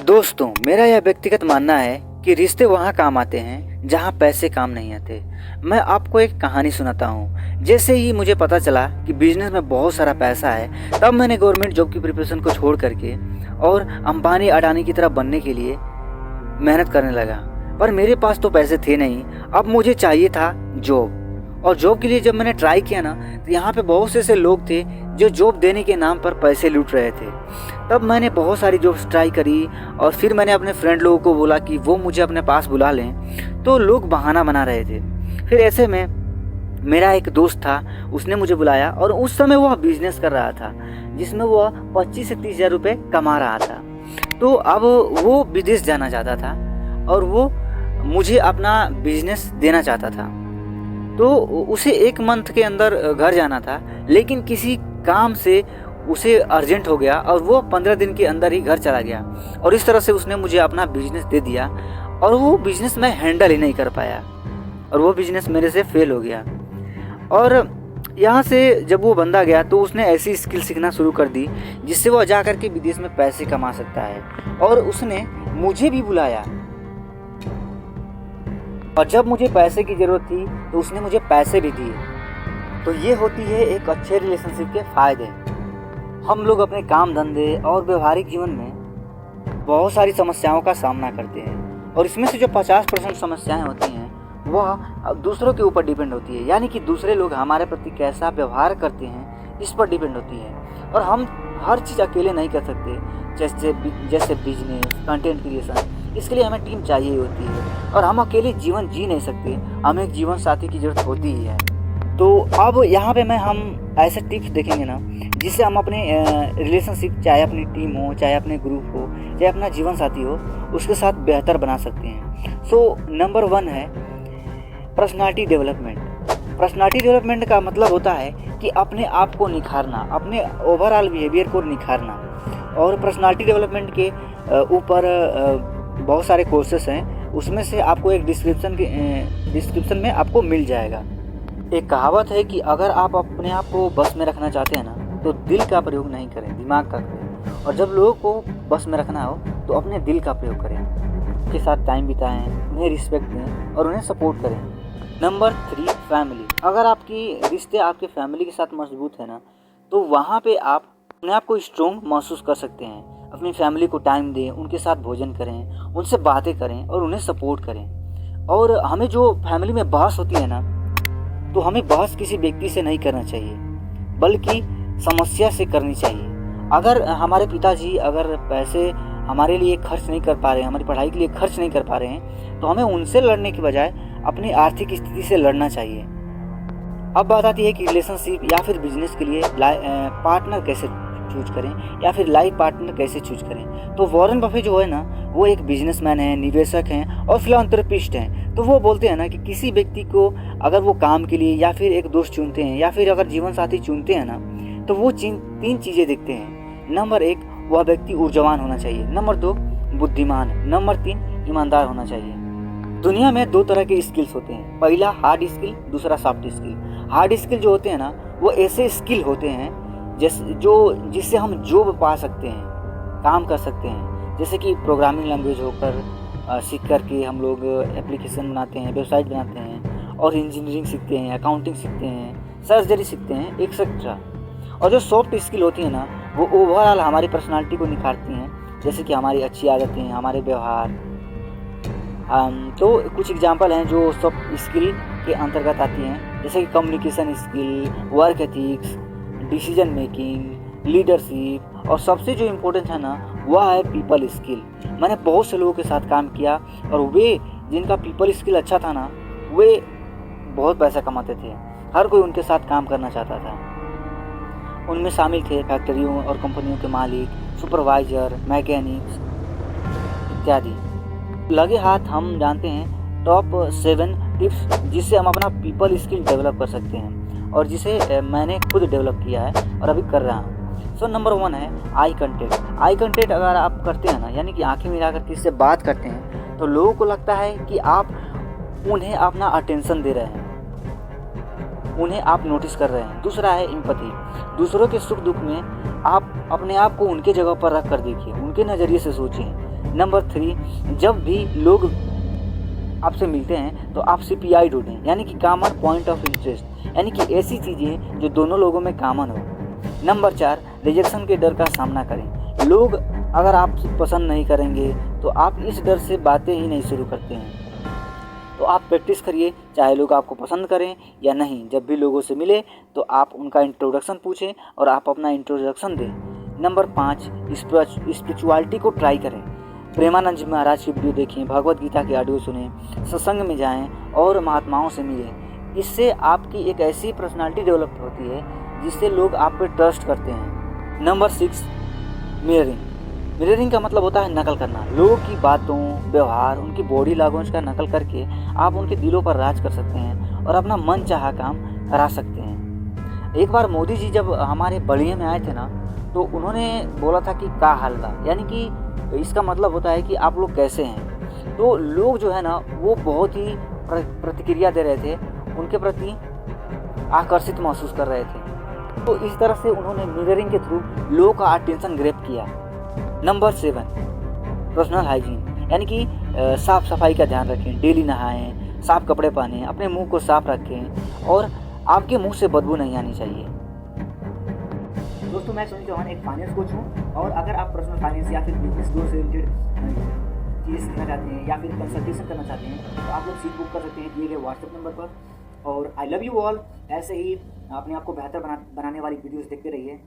दोस्तों, मेरा यह व्यक्तिगत मानना है कि रिश्ते वहाँ काम आते हैं जहाँ पैसे काम नहीं आते। मैं आपको एक कहानी सुनाता हूँ। जैसे ही मुझे पता चला कि बिजनेस में बहुत सारा पैसा है, तब मैंने गवर्नमेंट जॉब की प्रिपरेशन को छोड़ करके और अंबानी अडानी की तरह बनने के लिए मेहनत करने लगा। पर मेरे पास तो पैसे थे नहीं, अब मुझे चाहिए था जॉब। और जॉब के लिए जब मैंने ट्राई किया ना, तो यहाँ पे बहुत से ऐसे लोग थे जो जॉब देने के नाम पर पैसे लूट रहे थे। तब मैंने बहुत सारी जॉब्स ट्राई करी और फिर मैंने अपने फ्रेंड लोगों को बोला कि वो मुझे अपने पास बुला लें, तो लोग बहाना बना रहे थे। फिर ऐसे में मेरा एक दोस्त था, उसने मुझे बुलाया और उस समय वह बिजनेस कर रहा था जिसमें वह 25 से 30 हज़ार रुपये कमा रहा था। तो अब वो विदेश जाना चाहता था और वो मुझे अपना बिजनेस देना चाहता था। तो उसे 1 मंथ के अंदर घर जाना था, लेकिन किसी काम से उसे अर्जेंट हो गया और वो 15 दिन के अंदर ही घर चला गया। और इस तरह से उसने मुझे अपना बिजनेस दे दिया और वो बिजनेस मैं हैंडल ही नहीं कर पाया और वो बिजनेस मेरे से फेल हो गया। और यहाँ से जब वो बंदा गया तो उसने ऐसी स्किल सीखना शुरू कर दी जिससे वो जा कर के विदेश में पैसे कमा सकता है। और उसने मुझे भी बुलाया और जब मुझे पैसे की ज़रूरत थी तो उसने मुझे पैसे भी दिए। तो ये होती है एक अच्छे रिलेशनशिप के फ़ायदे। हम लोग अपने काम धंधे और व्यवहारिक जीवन में बहुत सारी समस्याओं का सामना करते हैं और इसमें से जो 50% समस्याएं होती हैं वह दूसरों के ऊपर डिपेंड होती है, यानी कि दूसरे लोग हमारे प्रति कैसा व्यवहार करते हैं इस पर डिपेंड होती है। और हम हर चीज़ अकेले नहीं कर सकते, जैसे बिजनेस, कंटेंट क्रिएशन, इसके लिए हमें टीम चाहिए होती है और हम अकेले जीवन जी नहीं सकते, हमें एक जीवन साथी की ज़रूरत होती ही है। तो अब यहाँ पे हम ऐसे टिप्स देखेंगे ना जिससे हम अपने रिलेशनशिप, चाहे अपनी टीम हो, चाहे अपने ग्रुप हो, चाहे अपना जीवन साथी हो, उसके साथ बेहतर बना सकते हैं। सो नंबर 1 है पर्सनालिटी डेवलपमेंट। पर्सनालिटी डेवलपमेंट का मतलब होता है कि अपने आप को निखारना, अपने ओवरऑल बिहेवियर को निखारना। और पर्सनालिटी डेवलपमेंट के ऊपर बहुत सारे कोर्सेस हैं, उसमें से आपको एक डिस्क्रिप्शन में आपको मिल जाएगा। एक कहावत है कि अगर आप अपने आप को बस में रखना चाहते हैं ना, तो दिल का प्रयोग नहीं करें, दिमाग का करें। और जब लोगों को बस में रखना हो तो अपने दिल का प्रयोग करें, उनके साथ टाइम बिताएं, उन्हें रिस्पेक्ट दें और उन्हें सपोर्ट करें। Number 3 family. अगर आपकी रिश्ते आपके फैमिली के साथ मजबूत है ना, तो वहाँ पे आप अपने आप को स्ट्रॉन्ग महसूस कर सकते हैं। अपनी फैमिली को टाइम दें, उनके साथ भोजन करें, उनसे बातें करें और उन्हें सपोर्ट करें। और हमें जो फैमिली में बहस होती है ना, तो हमें बहस किसी व्यक्ति से नहीं करना चाहिए, बल्कि समस्या से करनी चाहिए। अगर हमारे पिताजी अगर पैसे हमारे लिए खर्च नहीं कर पा रहे हैं, हमारी पढ़ाई के लिए खर्च नहीं कर पा रहे हैं, तो हमें उनसे लड़ने के बजाय अपनी आर्थिक स्थिति से लड़ना चाहिए। अब बात आती है कि रिलेशनशिप या फिर बिजनेस के लिए पार्टनर कैसे चूज करें या फिर लाइफ पार्टनर कैसे चूज करें। तो वॉरेन बफे जो है ना, वो एक बिजनेसमैन है, निवेशक हैं और फिलैंथ्रोपिस्ट हैं। तो वो बोलते हैं ना कि किसी व्यक्ति को अगर वो काम के लिए या फिर एक दोस्त चुनते हैं या फिर अगर जीवन साथी चुनते हैं ना, तो वो 3 चीज़ें देखते हैं। नंबर 1, वह व्यक्ति ऊर्जावान होना चाहिए। नंबर 2, बुद्धिमान। नंबर 3, ईमानदार होना चाहिए। दुनिया में 2 तरह के स्किल्स होते हैं, पहला हार्ड स्किल, दूसरा सॉफ्ट स्किल। हार्ड स्किल जो होते हैं ना, वो ऐसे स्किल होते हैं जिससे हम जॉब पा सकते हैं, काम कर सकते हैं। जैसे कि प्रोग्रामिंग लैंग्वेज होकर सीख करके हम लोग एप्लीकेशन बनाते हैं, वेबसाइट बनाते हैं, और इंजीनियरिंग सीखते हैं, अकाउंटिंग सीखते हैं, सर्जरी सीखते हैं, एक्सेट्रा। और जो सॉफ्ट स्किल होती है ना, वो ओवरऑल हमारी पर्सनालिटी को निखारती हैं, जैसे कि हमारी अच्छी आदतें, हमारे व्यवहार। तो कुछ एग्जांपल हैं जो सॉफ्ट स्किल के अंतर्गत आती हैं, जैसे कि communication skill, work ethics, decision making, leadership, और सबसे जो इम्पोर्टेंट है ना, वह है पीपल स्किल। मैंने बहुत से लोगों के साथ काम किया और वे जिनका पीपल स्किल अच्छा था ना, वे बहुत पैसा कमाते थे। हर कोई उनके साथ काम करना चाहता था। उनमें शामिल थे फैक्ट्रियों और कंपनियों के मालिक, सुपरवाइजर, मैकेनिक्स इत्यादि। लगे हाथ हम जानते हैं टॉप 7 टिप्स जिससे हम अपना पीपल स्किल डेवलप कर सकते हैं, और जिसे मैंने खुद डेवलप किया है और अभी कर रहा हूँ। सो नंबर 1 है आई कंटेक्ट। आई कंटेक्ट अगर आप करते हैं ना, यानी कि आंखें मिला कर किसी से बात करते हैं, तो लोगों को लगता है कि आप उन्हें अपना अटेंशन दे रहे हैं, उन्हें आप नोटिस कर रहे हैं। दूसरा है एम्पैथी। दूसरों के सुख दुख में आप अपने आप को उनके जगह पर रख कर देखिए, उनके नज़रिए से सोचिए। नंबर 3, जब भी लोग आपसे मिलते हैं तो आप CPI ढूंढें, यानी कि कॉमन पॉइंट ऑफ इंटरेस्ट, यानी कि ऐसी चीज़ें जो दोनों लोगों में कॉमन हो। नंबर 4, रिजेक्शन के डर का सामना करें। लोग अगर आप पसंद नहीं करेंगे तो आप इस डर से बातें ही नहीं शुरू करते हैं। तो आप प्रैक्टिस करिए, चाहे लोग आपको पसंद करें या नहीं। जब भी लोगों से मिले तो आप उनका इंट्रोडक्शन पूछें और आप अपना इंट्रोडक्शन दें। नंबर 5, स्पिरिचुअलिटी को ट्राई करें। प्रेमानंद जी महाराज की वीडियो देखें, भगवत गीता के ऑडियो सुनें, सत्संग में जाएं और महात्माओं से मिलें। इससे आपकी एक ऐसी पर्सनालिटी डेवलप होती है जिससे लोग आप पे ट्रस्ट करते हैं। Number 6, mirroring. मिररिंग का मतलब होता है नकल करना। लोगों की बातों, व्यवहार, उनकी बॉडी लैंग्वेज का नकल करके आप उनके दिलों पर राज कर सकते हैं और अपना मन चाहा काम करा सकते हैं। एक बार मोदी जी जब हमारे बलिया में आए थे ना, तो उन्होंने बोला था कि का हाल बा, यानी कि इसका मतलब होता है कि आप लोग कैसे हैं। तो लोग जो है ना वो बहुत ही प्रतिक्रिया दे रहे थे, उनके प्रति आकर्षित महसूस कर रहे थे। तो इस तरह से उन्होंने मिररिंग के थ्रू लोगों का अटेंशन ग्रैब किया। नंबर 7, पर्सनल हाइजीन, यानी कि साफ़ सफाई का ध्यान रखें। डेली नहाएं, साफ़ कपड़े पहनें, अपने मुंह को साफ रखें और आपके मुंह से बदबू नहीं आनी चाहिए। दोस्तों, मैं सुनील चौहान एक फाइनेंस कोच हूँ, और अगर आप पर्सनल फाइनेंस या फिर बिजनेस ग्रोथ से रिलेटेड चीज़ सीखना चाहते हैं या फिर कंसल्टेशन करना चाहते हैं तो आप लोग सीट बुक कर सकते हैं दिए गए व्हाट्सएप नंबर पर। और आई लव यू ऑल। ऐसे ही अपने आप को बेहतर बनाने वाली वीडियोज़ देखते रहिए।